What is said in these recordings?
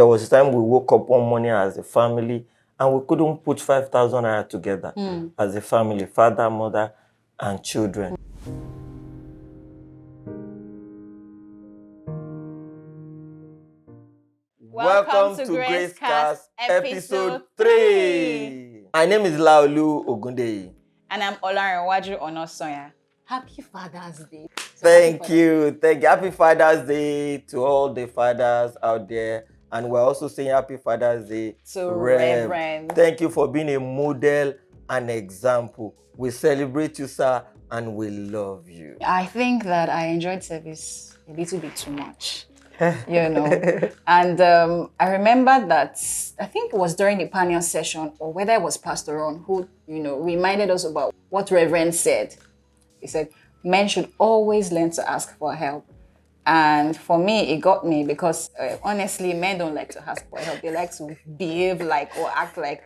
there was a time we woke up one morning as a family and we couldn't put 5,000 naira together as a family, father, mother, and children. Welcome to GraceCast episode 3. My name is Laolu Ogundeyi. And I'm Olanrewaju Onosoya. Happy Father's Day. Thank you. Happy Father's Day to all the fathers out there. And we're also saying Happy Father's Day to Reverend. Thank you for being a model and example. We celebrate you, sir, and we love you. I think that I enjoyed service a little bit too much. And I remember that I think it was during the panel session, or whether it was Pastor Ron who, reminded us about what Reverend said. He said, men should always learn to ask for help. And for me, it got me because honestly, men don't like to ask for help. They like to behave like or act like,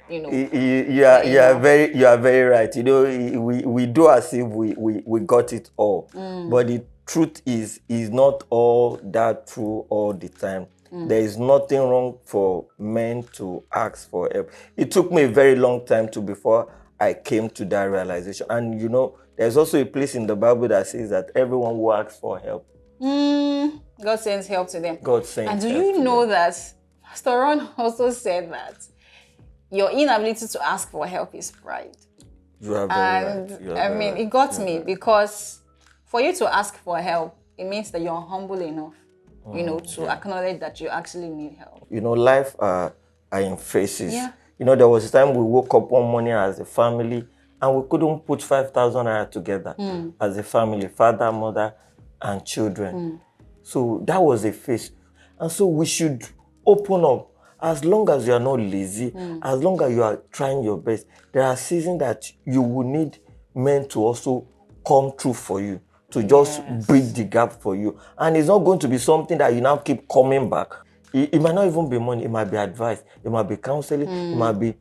You are very right. We do as if we got it all. But the truth is not all that true all the time. There is nothing wrong for men to ask for help. It took me a very long time before I came to that realization. And there's also a place in the Bible that says that everyone who asks for help, God sends help to them. God sends And do help you to know them. that Pastor Ron also said that your inability to ask for help is pride. You are very right. It got me because for you to ask for help, it means that you're humble enough, to acknowledge that you actually need help. Life are in phases. Yeah. There was a time we woke up one morning as a family and we couldn't put 5,000 naira together as a family, father, mother, and children. So that was a phase. And so we should open up. As long as you are not lazy, as long as you are trying your best, there are seasons that you will need men to also come through for you, to just bridge the gap for you. And it's not going to be something that you now keep coming back. It might not even be money. It might be advice. It might be counseling. It might be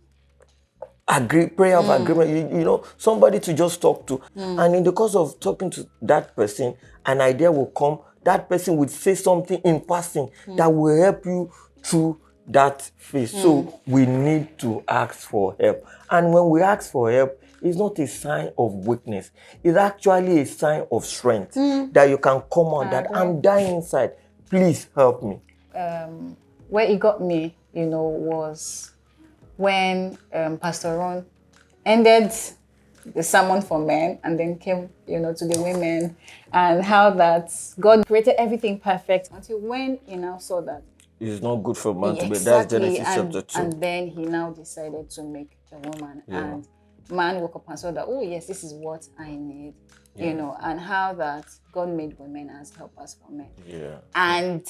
prayer of agreement. Somebody to just talk to. And in the course of talking to that person, an idea will come. That person would say something in passing that will help you through that phase. So we need to ask for help. And when we ask for help, it's not a sign of weakness. It's actually a sign of strength that you can come on, that I'm dying inside. Please help me. Where it got me, was when Pastor Ron ended the sermon for men and then came, to the women, and how that God created everything perfect until when he now saw that it's not good for man to be. Exactly. That's Genesis chapter 2. And then he now decided to make a woman. And man woke up and saw that, oh yes, this is what I need. And how that God made women as helpers for men. And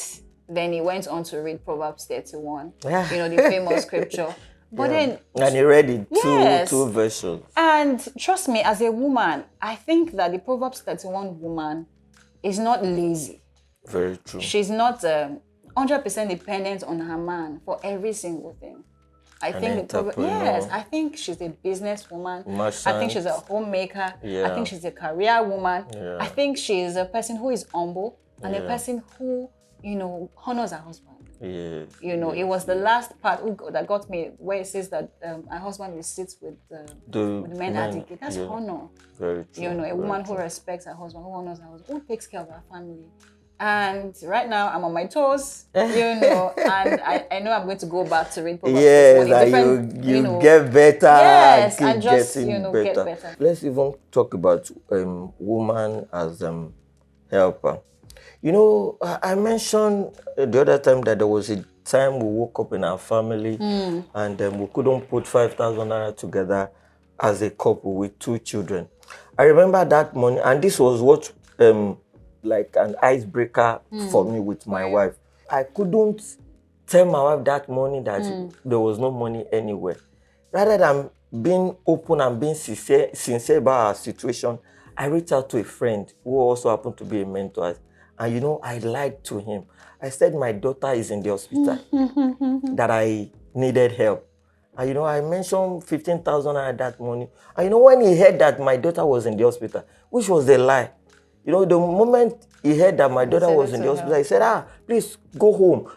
then he went on to read Proverbs 31, the famous scripture. But then, and he read it two versions. And trust me, as a woman, I think that the Proverbs 31 woman is not lazy. Very true. She's not 100% dependent on her man for every single thing. I think she's a businesswoman. I think she's a homemaker. I think she's a career woman. I think she's a person who is humble and a person who, honors her husband. It was the last part that got me, where it says that her husband will sit with the men at the gate. That's honor. Very true. A woman who respects her husband, who honors her husband, who takes care of her family. And right now I'm on my toes, and I know I'm going to go back to read Proverbs. You get better. Yes, and just get better. Let's even talk about woman as helper. I mentioned the other time that there was a time we woke up in our family and we couldn't put 5,000 naira together as a couple with 2 children. I remember that morning, and this was what like an icebreaker for me with my wife. I couldn't tell my wife that morning that there was no money anywhere. Rather than being open and being sincere about our situation, I reached out to a friend who also happened to be a mentor. And I lied to him. I said my daughter is in the hospital, that I needed help. And I mentioned 15,000 naira that morning. And when he heard that my daughter was in the hospital, which was a lie, You know, the moment he heard that my daughter was in the hospital, he said, please go home,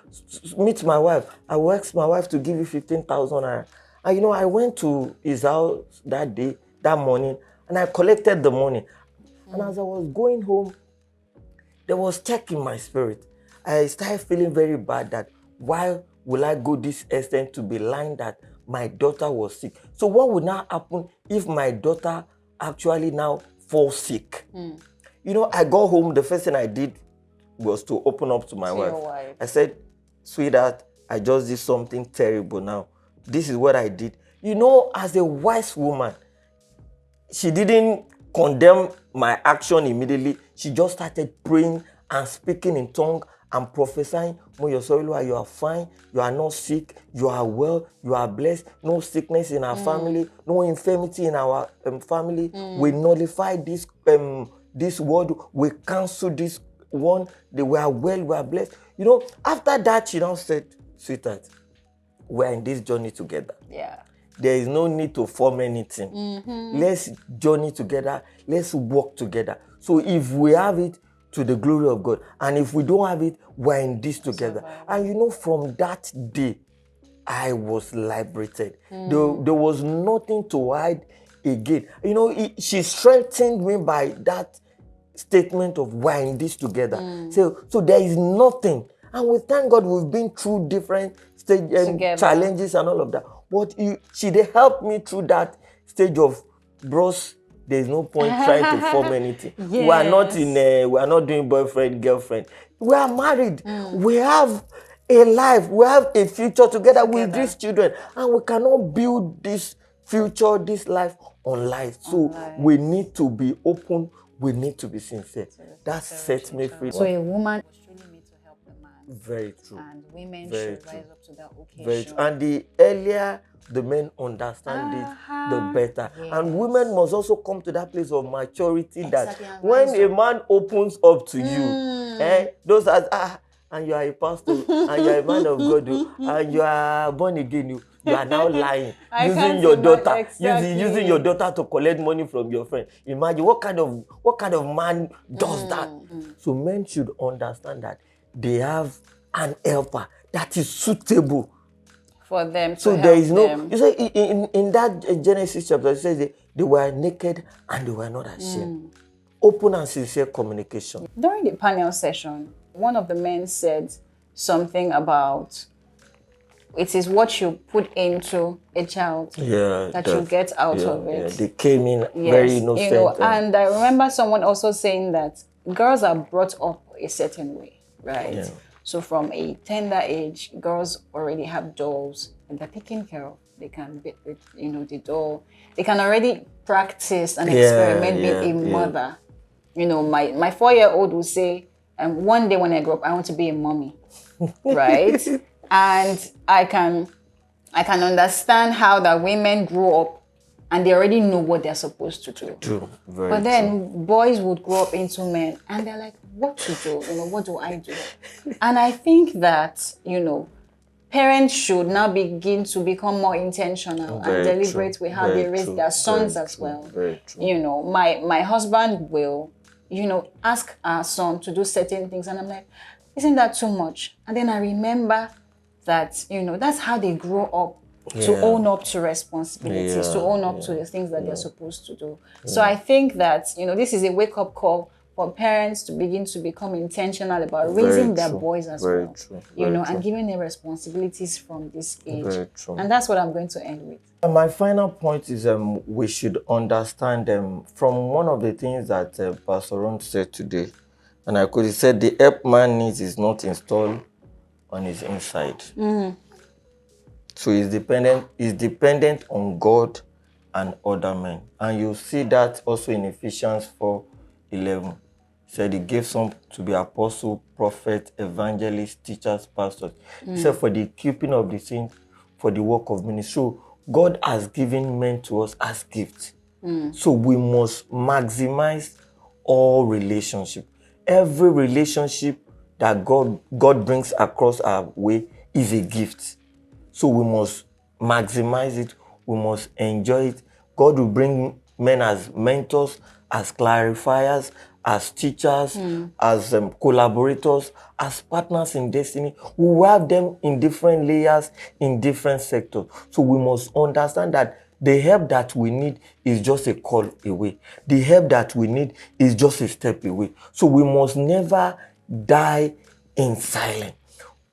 meet my wife. I will ask my wife to give you 15,000 naira. And you know, I went to his house that morning, and I collected the money. And as I was going home, there was check in my spirit. I started feeling very bad that why will I go this extent to be lying that my daughter was sick? So what would now happen if my daughter actually now falls sick? You know, I got home, the first thing I did was to open up to my wife. I said, sweetheart, I just did something terrible now. This is what I did. You know, as a wise woman, she didn't condemn my action immediately. She just started praying and speaking in tongue and prophesying. Moyosoilua, you are fine. You are not sick. You are well. You are blessed. No sickness in our family. No infirmity in our family. We nullify this word. We cancel this one. We are well. We are blessed. You know, after that, she now said, sweetheart, we are in this journey together. Yeah. There is no need to form anything. Let's journey together. Let's work together. So if we have it, to the glory of God. And if we don't have it, we're in this together. And you know, from that day, I was liberated. There was nothing to hide again. You know, she strengthened me by that statement of we're in this together. So there is nothing. And we thank God we've been through different challenges and all of that. But she did help me through that stage of, bros, there's no point trying to form anything. Yes. We are not doing boyfriend, girlfriend. We are married. We have a life. We have a future together with these children. And we cannot build this future, this life on lies. So we need to be open. We need to be sincere. That sets me free. So a woman truly needs to help the man. Very true. And women should rise up to that occasion. Very true. And the earlier the men understand it, the better. Yes. And women must also come to that place of maturity that when a man opens up to you, those are, and you are a pastor, and you are a man of God, and you are born again, you are now lying, using your daughter, using your daughter to collect money from your friend. Imagine what kind of man does that? So men should understand that they have an helper that is suitable for them. So there is no them. You say in that Genesis chapter, it says they were naked and they were not ashamed. Open and sincere communication. During the panel session, one of the men said something about it is what you put into a child that you get out of it. Yeah. They came in very innocent. You know, and I remember someone also saying that girls are brought up a certain way, right? Yeah. So from a tender age, girls already have dolls and they're taken care of. They can, the doll. They can already practice and experiment being a mother. You know, my 4-year-old will say, one day when I grow up, I want to be a mommy, right? And I can understand how that women grow up and they already know what they're supposed to do. True. But then boys would grow up into men and they're like, what to do? You know, what do I do? And I think that, parents should now begin to become more intentional and deliberate with how they raise their sons as well. Very true. You know, my husband will, ask our son to do certain things. And I'm like, isn't that too much? And then I remember that, that's how they grow up. To own up to responsibilities, to own up to the things that they're supposed to do. So I think that, this is a wake-up call for parents to begin to become intentional about raising their boys as well. And giving them responsibilities from this age. Very true. And that's what I'm going to end with. And my final point is we should understand from one of the things that Pastor Ron said today, and he said the help man needs is not installed on his inside. So he's dependent on God and other men. And you see that also in Ephesians 4:11. He said he gave some to be apostle, prophet, evangelist, teachers, pastors. He said for the keeping of the saints, for the work of ministry. So God has given men to us as gifts. So we must maximize all relationships. Every relationship that God brings across our way is a gift. So we must maximize it. We must enjoy it. God will bring men as mentors, as clarifiers, as teachers, as collaborators, as partners in destiny. We will have them in different layers, in different sectors. So we must understand that the help that we need is just a call away. The help that we need is just a step away. So we must never die in silence.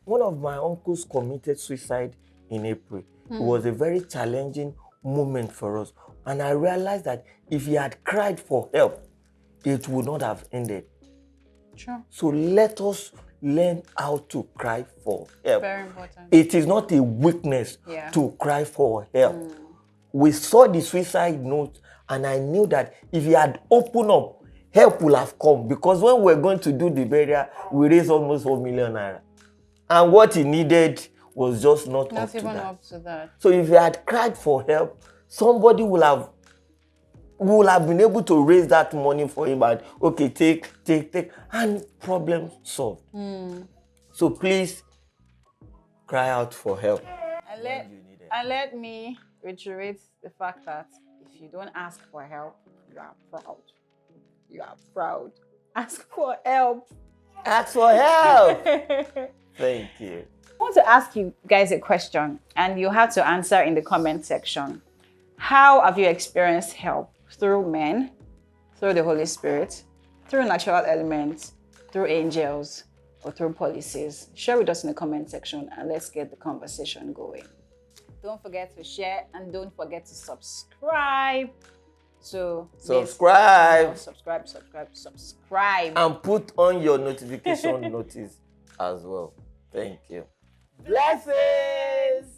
One of my uncles committed suicide in April. It was a very challenging moment for us. And I realized that if he had cried for help, it would not have ended. Sure. So let us learn how to cry for help. Very important. It is not a weakness to cry for help. We saw the suicide note, and I knew that if he had opened up, help will have come. Because when we were going to do the burial, we raised almost 4 million naira. And what he needed was just not up to that. Up to that. So if he had cried for help, somebody would have been able to raise that money for him and, okay, take, and problem solved. So please cry out for help. And let me reiterate the fact that if you don't ask for help, you are proud. You are proud. Ask for help. Ask for help. Thank you. I want to ask you guys a question, and you have to answer in the comment section. How have you experienced help? Through men, through the Holy Spirit, through natural elements, through angels, or through policies? Share with us in the comment section and let's get the conversation going. Don't forget to share and don't forget to subscribe. So subscribe. Subscribe. And put on your notification notice as well. Thank you. Blessings.